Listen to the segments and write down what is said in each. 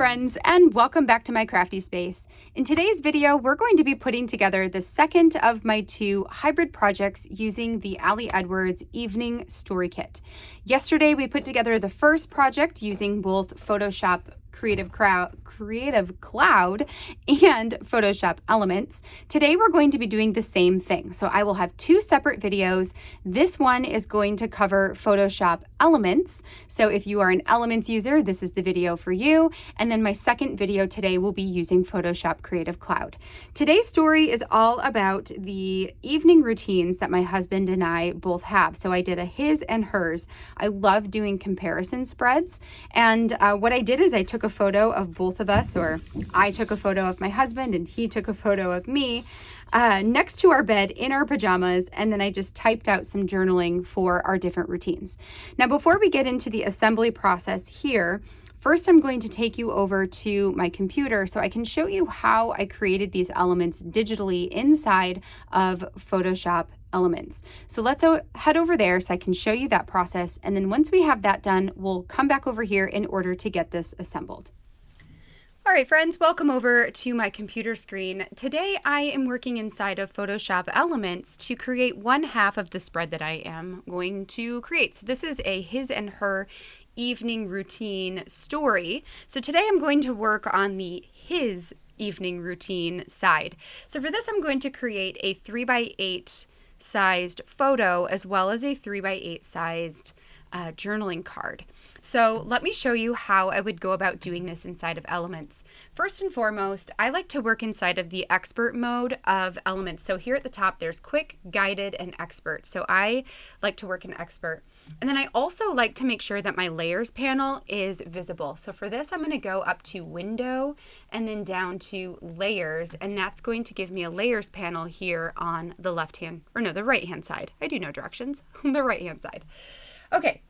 friends, and welcome back to my crafty space. In today's video, we're going to be putting together the second of my two hybrid projects using the Ali Edwards Evening Story Kit. Yesterday, we put together the first project using both Photoshop Creative Cloud and Photoshop Elements. Today we're going to be doing the same thing. So I will have two separate videos. This one is going to cover Photoshop Elements. So if you are an Elements user, this is the video for you. And then my second video today will be using Photoshop Creative Cloud. Today's story is all about the evening routines that my husband and I both have. So I did a his and hers. I love doing comparison spreads. And what I did is I took a photo of both of us, or I took a photo of my husband and he took a photo of me next to our bed in our pajamas, and then I just typed out some journaling for our different routines. Now, before we get into the assembly process here, first I'm going to take you over to my computer so I can show you how I created these elements digitally inside of Photoshop Elements. So let's head over there so I can show you that process, and then once we have that done, we'll come back over here in order to get this assembled. All right, friends, welcome over to my computer screen. Today I am working inside of Photoshop Elements to create one half of the spread that I am going to create. So this is a his and her evening routine story. So today I'm going to work on the his evening routine side. So for this, I'm going to create a 3x8 sized photo as well as a 3x8 sized journaling card. So let me show you how I would go about doing this inside of Elements. First and foremost, I like to work inside of the expert mode of Elements. So here at the top, there's quick, guided, and expert. So I like to work in expert. And then I also like to make sure that my layers panel is visible. So for this, I'm going to go up to window and then down to layers. And that's going to give me a layers panel here on the the right hand side. I do know directions. The right hand side. Okay,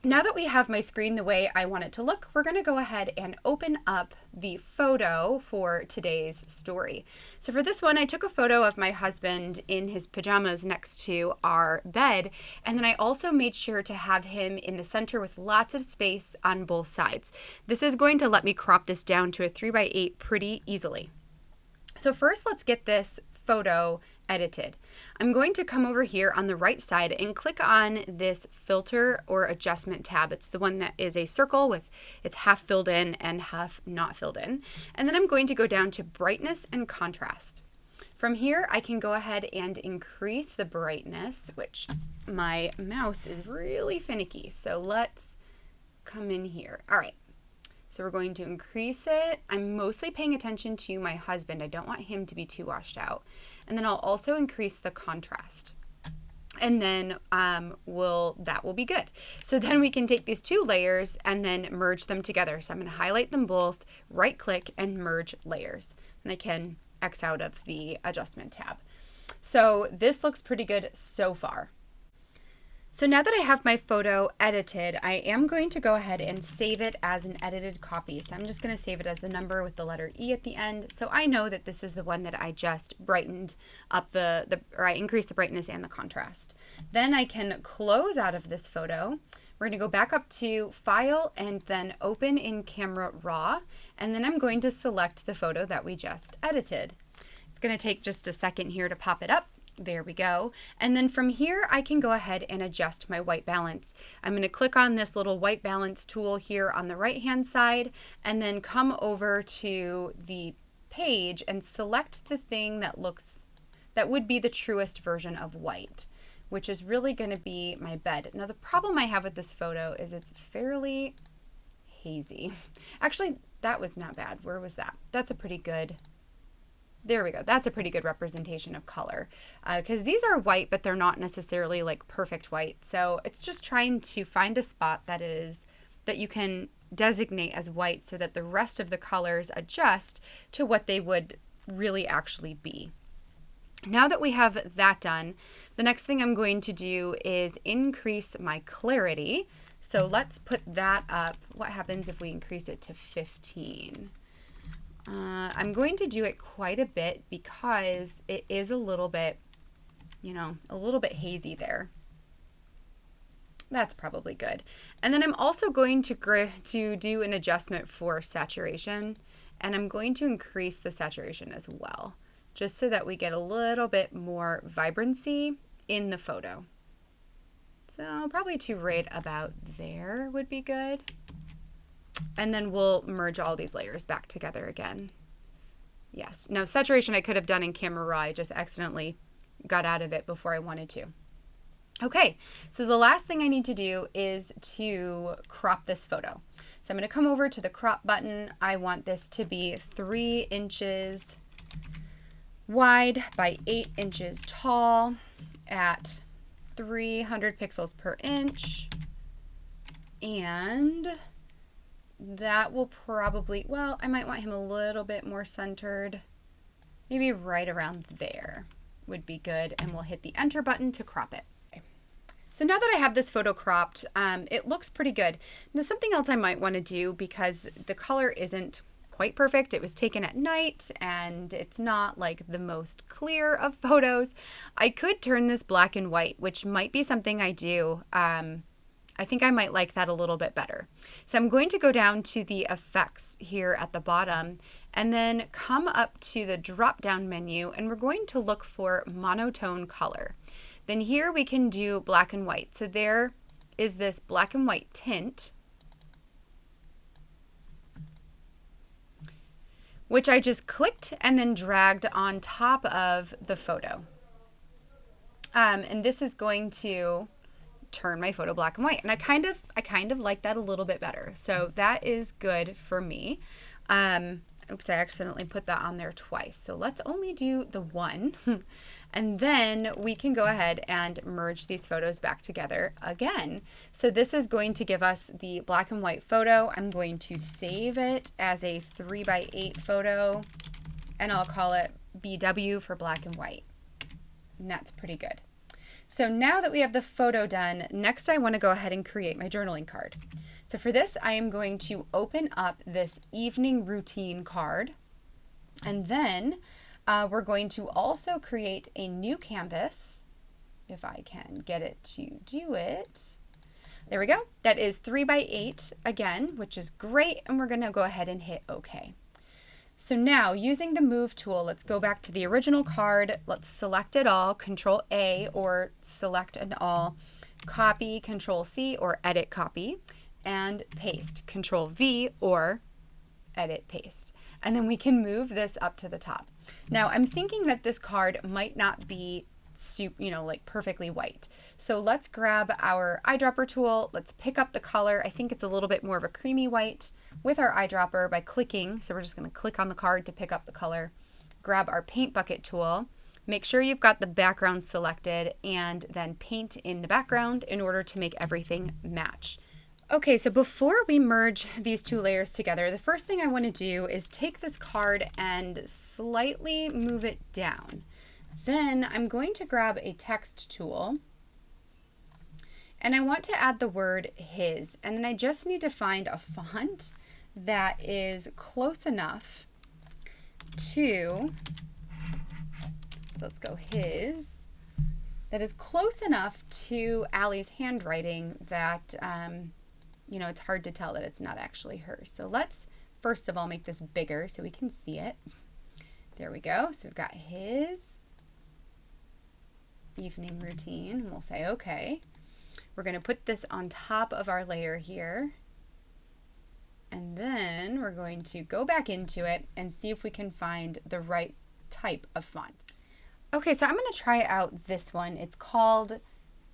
now that we have my screen the way I want it to look, we're going to go ahead and open up the photo for today's story. So for this one, I took a photo of my husband in his pajamas next to our bed, and then I also made sure to have him in the center with lots of space on both sides. This is going to let me crop this down to a 3x8 pretty easily. So first, let's get this photo edited. I'm going to come over here on the right side and click on this filter or adjustment tab. It's the one that is a circle with it's half filled in and half not filled in. And then I'm going to go down to brightness and contrast. From here, I can go ahead and increase the brightness, which my mouse is really finicky. So let's come in here. All right. So we're going to increase it. I'm mostly paying attention to my husband. I don't want him to be too washed out. And then I'll also increase the contrast. And then that will be good. So then we can take these two layers and then merge them together. So I'm going to highlight them both, right click and merge layers. And I can X out of the adjustment tab. So this looks pretty good so far. So now that I have my photo edited, I am going to go ahead and save it as an edited copy. So I'm just going to save it as a number with the letter E at the end. So I know that this is the one that I just brightened up or I increased the brightness and the contrast. Then I can close out of this photo. We're going to go back up to File and then Open in Camera Raw. And then I'm going to select the photo that we just edited. It's going to take just a second here to pop it up. There we go. And then from here, I can go ahead and adjust my white balance. I'm going to click on this little white balance tool here on the right-hand side, and then come over to the page and select the thing that would be the truest version of white, which is really going to be my bed. Now, the problem I have with this photo is it's fairly hazy. Actually, that was not bad. Where was that? That's a pretty good... There we go. That's a pretty good representation of color because these are white, but they're not necessarily like perfect white. So it's just trying to find a spot that you can designate as white so that the rest of the colors adjust to what they would really actually be. Now that we have that done, the next thing I'm going to do is increase my clarity. So let's put that up. What happens if we increase it to 15? I'm going to do it quite a bit because it is a little bit hazy there. That's probably good. And then I'm also going to do an adjustment for saturation, and I'm going to increase the saturation as well, just so that we get a little bit more vibrancy in the photo. So probably to right about there would be good. And then we'll merge all these layers back together again. Yes. Now saturation I could have done in Camera Raw. I just accidentally got out of it before I wanted to. Okay, so the last thing I need to do is to crop this photo. So I'm going to come over to the crop button. I want this to be 3 inches wide by 8 inches tall at 300 pixels per inch. And that will probably, well, I might want him a little bit more centered. Maybe right around there would be good. And we'll hit the enter button to crop it. So now that I have this photo cropped, it looks pretty good. Now something else I might want to do, because the color isn't quite perfect. It was taken at night and it's not like the most clear of photos. I could turn this black and white, which might be something I do. I think I might like that a little bit better. So I'm going to go down to the effects here at the bottom and then come up to the drop down menu, and we're going to look for monotone color. Then here we can do black and white. So there is this black and white tint, which I just clicked and then dragged on top of the photo. And this is going to turn my photo black and white. And I kind of like that a little bit better. So that is good for me. Oops, I accidentally put that on there twice. So let's only do the one. And then we can go ahead and merge these photos back together again. So this is going to give us the black and white photo. I'm going to save it as a 3x8 photo, and I'll call it BW for black and white. And that's pretty good. So now that we have the photo done, next I want to go ahead and create my journaling card. So for this, I am going to open up this evening routine card, and then we're going to also create a new canvas, if I can get it to do it. There we go. That is 3x8 again, which is great, and we're going to go ahead and hit OK. So now, using the Move tool, let's go back to the original card. Let's select it all, Control A, or select an all, copy, Control C, or edit copy, and paste, Control V, or edit paste. And then we can move this up to the top. Now, I'm thinking that this card might not be like perfectly white. So let's grab our eyedropper tool. Let's pick up the color. I think it's a little bit more of a creamy white with our eyedropper by clicking. So we're just going to click on the card to pick up the color. Grab our paint bucket tool. Make sure you've got the background selected, and then paint in the background in order to make everything match. Okay, so before we merge these two layers together, the first thing I want to do is take this card and slightly move it down. Then I'm going to grab a text tool, and I want to add the word his, and then I just need to find a font that is close enough to, so let's go his, that is close enough to Allie's handwriting that, it's hard to tell that it's not actually hers. So let's first of all make this bigger so we can see it. There we go. So we've got his evening routine, and we'll say okay. We're going to put this on top of our layer here, and then we're going to go back into it and see if we can find the right type of font. Okay, so I'm going to try out this one. It's called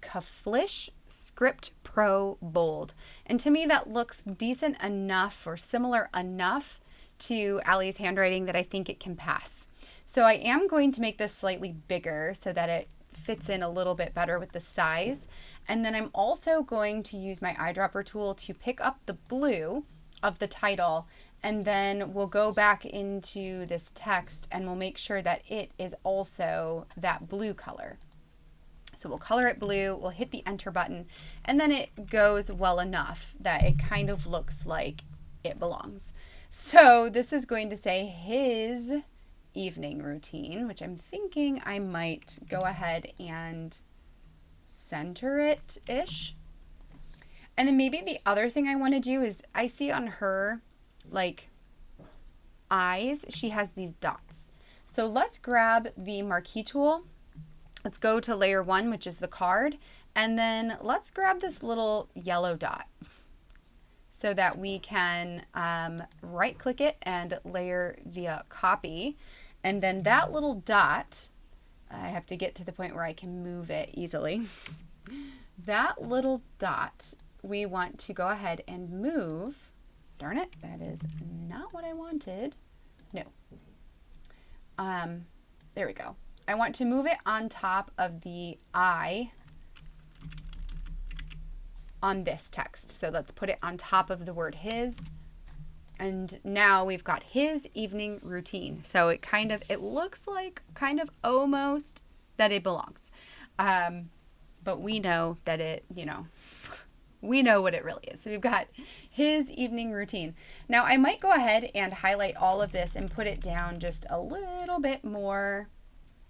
Kaflish Script Pro Bold, and to me that looks decent enough or similar enough to Allie's handwriting that I think it can pass. So I am going to make this slightly bigger so that it fits in a little bit better with the size. And then I'm also going to use my eyedropper tool to pick up the blue of the title, and then we'll go back into this text and we'll make sure that it is also that blue color. So we'll color it blue, we'll hit the enter button, and then it goes well enough that it kind of looks like it belongs. So this is going to say his evening routine, which I'm thinking I might go ahead and center it-ish. And then maybe the other thing I want to do is I see on her like eyes, she has these dots. So let's grab the marquee tool. Let's go to layer 1, which is the card. And then let's grab this little yellow dot so that we can right click it and layer via copy. And then that little dot, I have to get to the point where I can move it easily. That little dot, we want to go ahead and move. Darn it, that is not what I wanted. No. There we go. I want to move it on top of the I on this text. So let's put it on top of the word his. And now we've got his evening routine. So it looks like kind of almost that it belongs. But we know that it, we know what it really is. So we've got his evening routine. Now I might go ahead and highlight all of this and put it down just a little bit more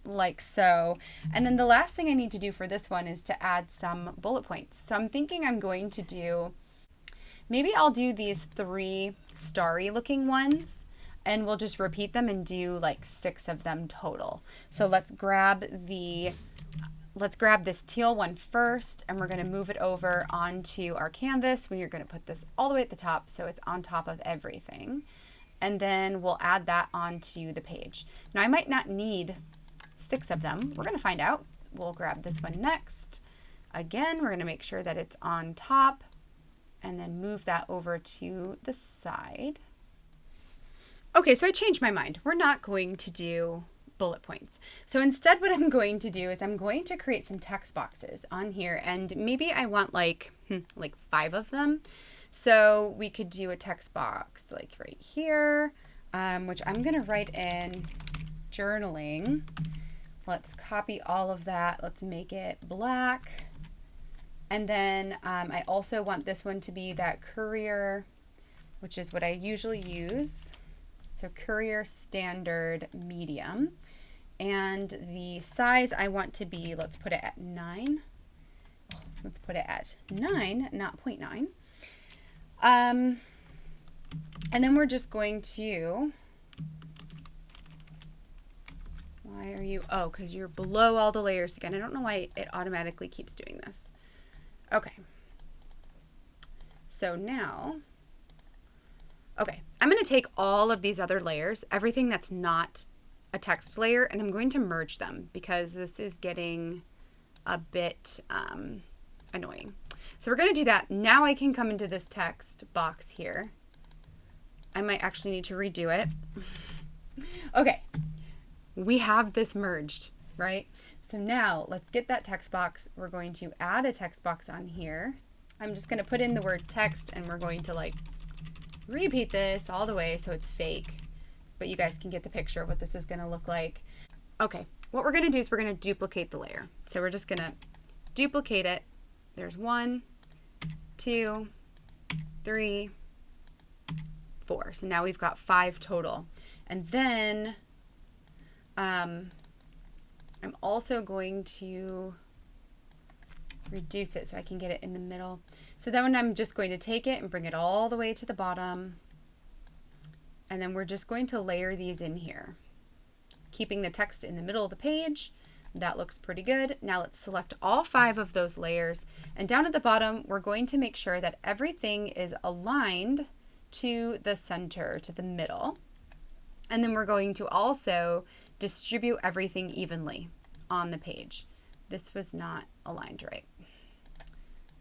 like so. And then the last thing I need to do for this one is to add some bullet points. So I'm thinking I'm going to do, maybe I'll do these 3 starry looking ones and we'll just repeat them and do like 6 of them total. So let's grab this teal one first, and we're going to move it over onto our canvas. When you're going to put this all the way at the top so it's on top of everything. And then we'll add that onto the page. Now I might not need 6 of them. We're going to find out. We'll grab this one next. Again, we're going to make sure that it's on top and then move that over to the side. Okay, so I changed my mind. We're not going to do bullet points. So instead what I'm going to do is I'm going to create some text boxes on here, and maybe I want like 5 of them. So we could do a text box like right here, which I'm going to write in journaling. Let's copy all of that. Let's make it black. And then I also want this one to be that courier, which is what I usually use. So courier standard medium. And the size I want to be, let's put it at 9. Let's put it at 9, not 0.9. And then we're just going to, why are you, oh, because you're below all the layers again. I don't know why it automatically keeps doing this. Okay. So now, okay, I'm going to take all of these other layers, everything that's not a text layer, and I'm going to merge them because this is getting a bit annoying. So we're going to do that. Now I can come into this text box here. I might actually need to redo it. Okay, we have this merged, right? So now let's get that text box. We're going to add a text box on here. I'm just going to put in the word text, and we're going to like repeat this all the way so it's fake, but you guys can get the picture of what this is going to look like. Okay, what we're going to do is we're going to duplicate the layer. So we're just going to duplicate it. There's 1, 2, 3, 4. So now we've got 5 total. And then I'm also going to reduce it so I can get it in the middle. So then I'm just going to take it and bring it all the way to the bottom. And then we're just going to layer these in here, keeping the text in the middle of the page. That looks pretty good. Now let's select all 5 of those layers. And down at the bottom, we're going to make sure that everything is aligned to the center, to the middle. And then we're going to also distribute everything evenly on the page. This was not aligned right.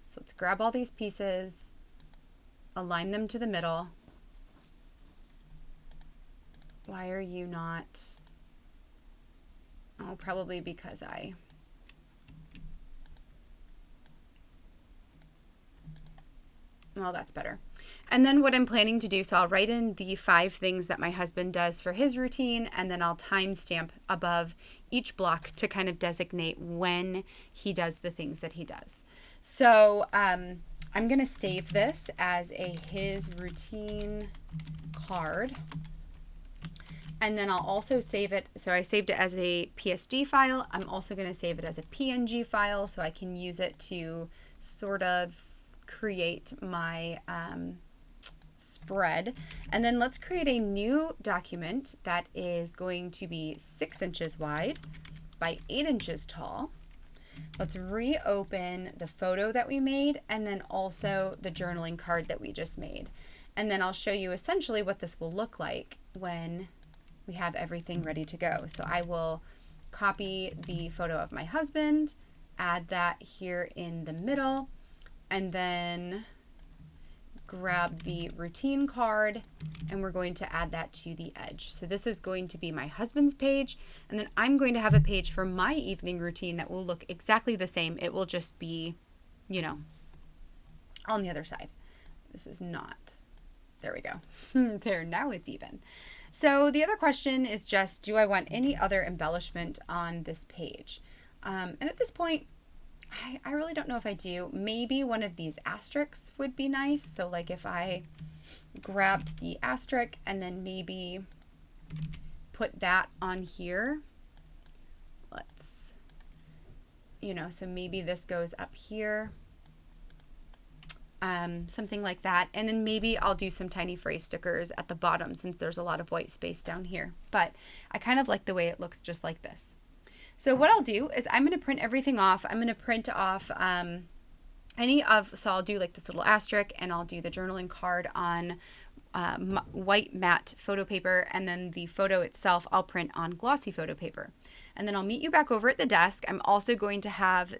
So let's grab all these pieces, align them to the middle. Why are you not? Oh, probably because well, that's better. And then what I'm planning to do, so I'll write in the 5 things that my husband does for his routine, and then I'll timestamp above each block to kind of designate when he does the things that he does. So I'm going to save this as a his routine card. And then I'll also save it. So I saved it as a PSD file. I'm also going to save it as a PNG file so I can use it to sort of create my spread, and then let's create a new document that is going to be 6 inches wide by 8 inches tall. Let's reopen the photo that we made and then also the journaling card that we just made. And then I'll show you essentially what this will look like when we have everything ready to go. So I will copy the photo of my husband, add that here in the middle, and then grab the routine card, and we're going to add that to the edge. So this is going to be my husband's page, and then I'm going to have a page for my evening routine that will look exactly the same. It will just be, you know, on the other side. This is not, there we go. There, now it's even. So the other question is just, do I want any other embellishment on this page? And at this point, I really don't know if I do. Maybe one of these asterisks would be nice. So like if I grabbed the asterisk and then maybe put that on here. Let's, you know, so maybe this goes up here. Something like that. And then maybe I'll do some tiny phrase stickers at the bottom since there's a lot of white space down here. But I kind of like the way it looks just like this. So what I'll do is I'm going to print everything off. I'm going to print off so I'll do like this little asterisk, and I'll do the journaling card on white matte photo paper, and then the photo itself I'll print on glossy photo paper. And then I'll meet you back over at the desk. I'm also going to have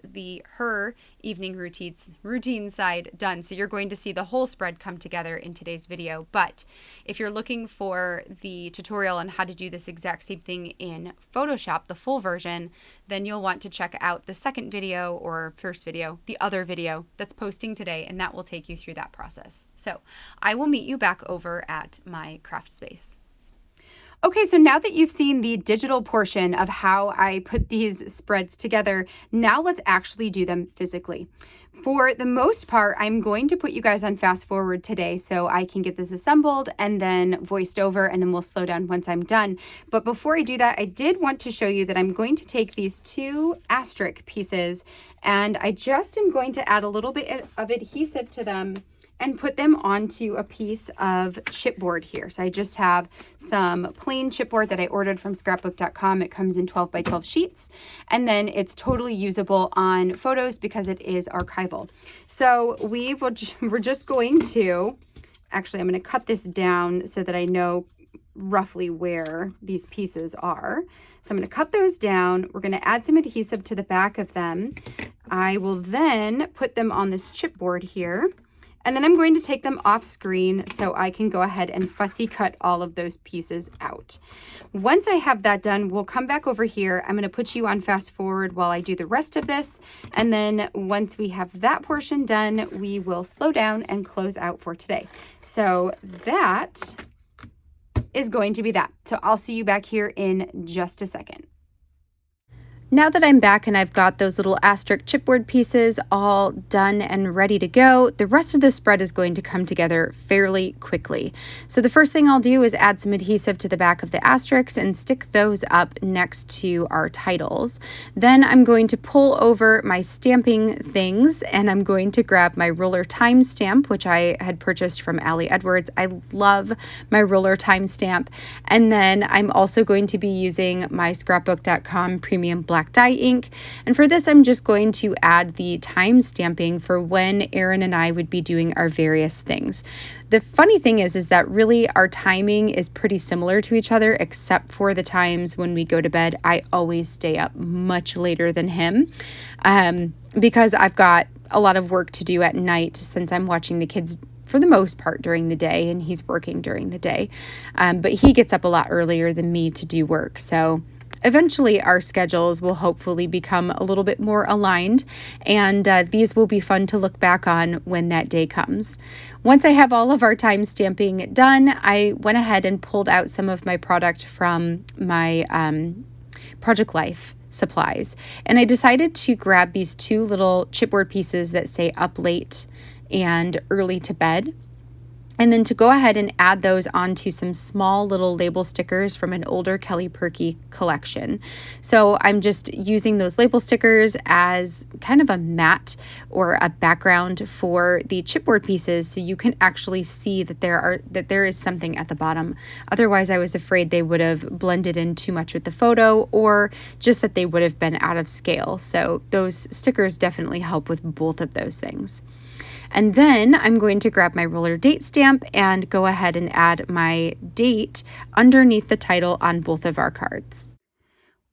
her evening routine side done. So you're going to see the whole spread come together in today's video. But if you're looking for the tutorial on how to do this exact same thing in Photoshop, the full version, then you'll want to check out the second video or first video, the other video that's posting today, and that will take you through that process. So I will meet you back over at my craft space. Okay, so now that you've seen the digital portion of how I put these spreads together, now let's actually do them physically. For the most part, I'm going to put you guys on fast forward today so I can get this assembled and then voiced over, and then we'll slow down once I'm done. But before I do that, I did want to show you that I'm going to take these 2 asterisk pieces, and I just am going to add a little bit of adhesive to them and put them onto a piece of chipboard here. So I just have some plain chipboard that I ordered from scrapbook.com. It comes in 12 by 12 sheets, and then it's totally usable on photos because it is archival. So we're just going to, actually I'm going to cut this down so that I know roughly where these pieces are. So I'm going to cut those down. We're going to add some adhesive to the back of them. I will then put them on this chipboard here. And then I'm going to take them off screen so I can go ahead and fussy cut all of those pieces out. Once I have that done, we'll come back over here. I'm going to put you on fast forward while I do the rest of this. And then once we have that portion done, we will slow down and close out for today. So that is going to be that. So I'll see you back here in just a second. Now that I'm back and I've got those little asterisk chipboard pieces all done and ready to go, the rest of the spread is going to come together fairly quickly. So the first thing I'll do is add some adhesive to the back of the asterisks and stick those up next to our titles. Then I'm going to pull over my stamping things, and I'm going to grab my ruler timestamp, which I had purchased from Ali Edwards. I love my ruler timestamp. And then I'm also going to be using my scrapbook.com premium black dye ink. And for this, I'm just going to add the time stamping for when Aaron and I would be doing our various things. The funny thing is that really our timing is pretty similar to each other, except for the times when we go to bed. I always stay up much later than him because I've got a lot of work to do at night since I'm watching the kids for the most part during the day, and he's working during the day. But he gets up a lot earlier than me to do work. So eventually our schedules will hopefully become a little bit more aligned, and these will be fun to look back on when that day comes. Once I have all of our time stamping done, I went ahead and pulled out some of my product from my Project Life supplies, and I decided to grab these 2 little chipboard pieces that say up late and early to bed. And then to go ahead and add those onto some small little label stickers from an older Kelly Perky collection. So I'm just using those label stickers as kind of a mat or a background for the chipboard pieces, so you can actually see that there is something at the bottom. Otherwise, I was afraid they would have blended in too much with the photo, or just that they would have been out of scale. So those stickers definitely help with both of those things. And then I'm going to grab my roller date stamp and go ahead and add my date underneath the title on both of our cards.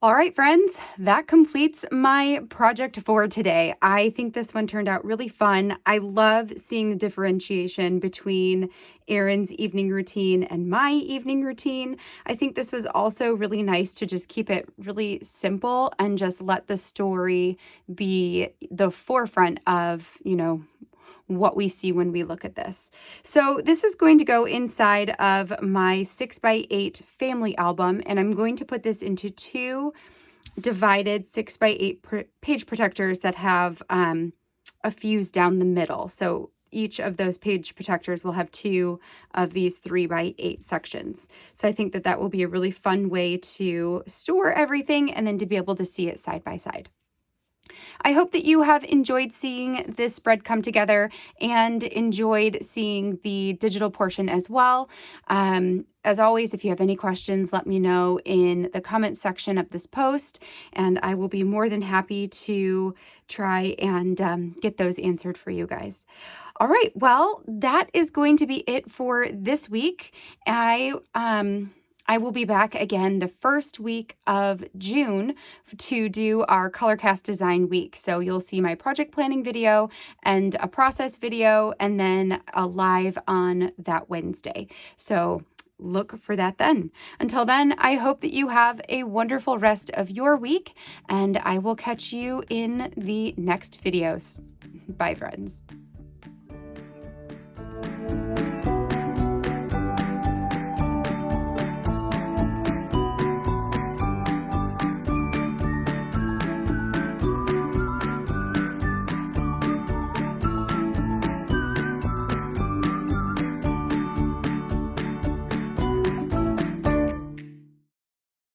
All right, friends, that completes my project for today. I think this one turned out really fun. I love seeing the differentiation between Erin's evening routine and my evening routine. I think this was also really nice to just keep it really simple and just let the story be the forefront of, what we see when we look at this. So this is going to go inside of my 6x8 family album, and I'm going to put this into 2 divided 6x8 page protectors that have a fuse down the middle. So each of those page protectors will have 2 of these 3x8 sections. So I think that will be a really fun way to store everything and then to be able to see it side by side. I hope that you have enjoyed seeing this spread come together and enjoyed seeing the digital portion as well. As always, if you have any questions, let me know in the comment section of this post, and I will be more than happy to try and get those answered for you guys. All right, well, that is going to be it for this week. I will be back again the first week of June to do our Colorcast Design Week. So you'll see my project planning video and a process video, and then a live on that Wednesday. So look for that then. Until then, I hope that you have a wonderful rest of your week, and I will catch you in the next videos. Bye, friends.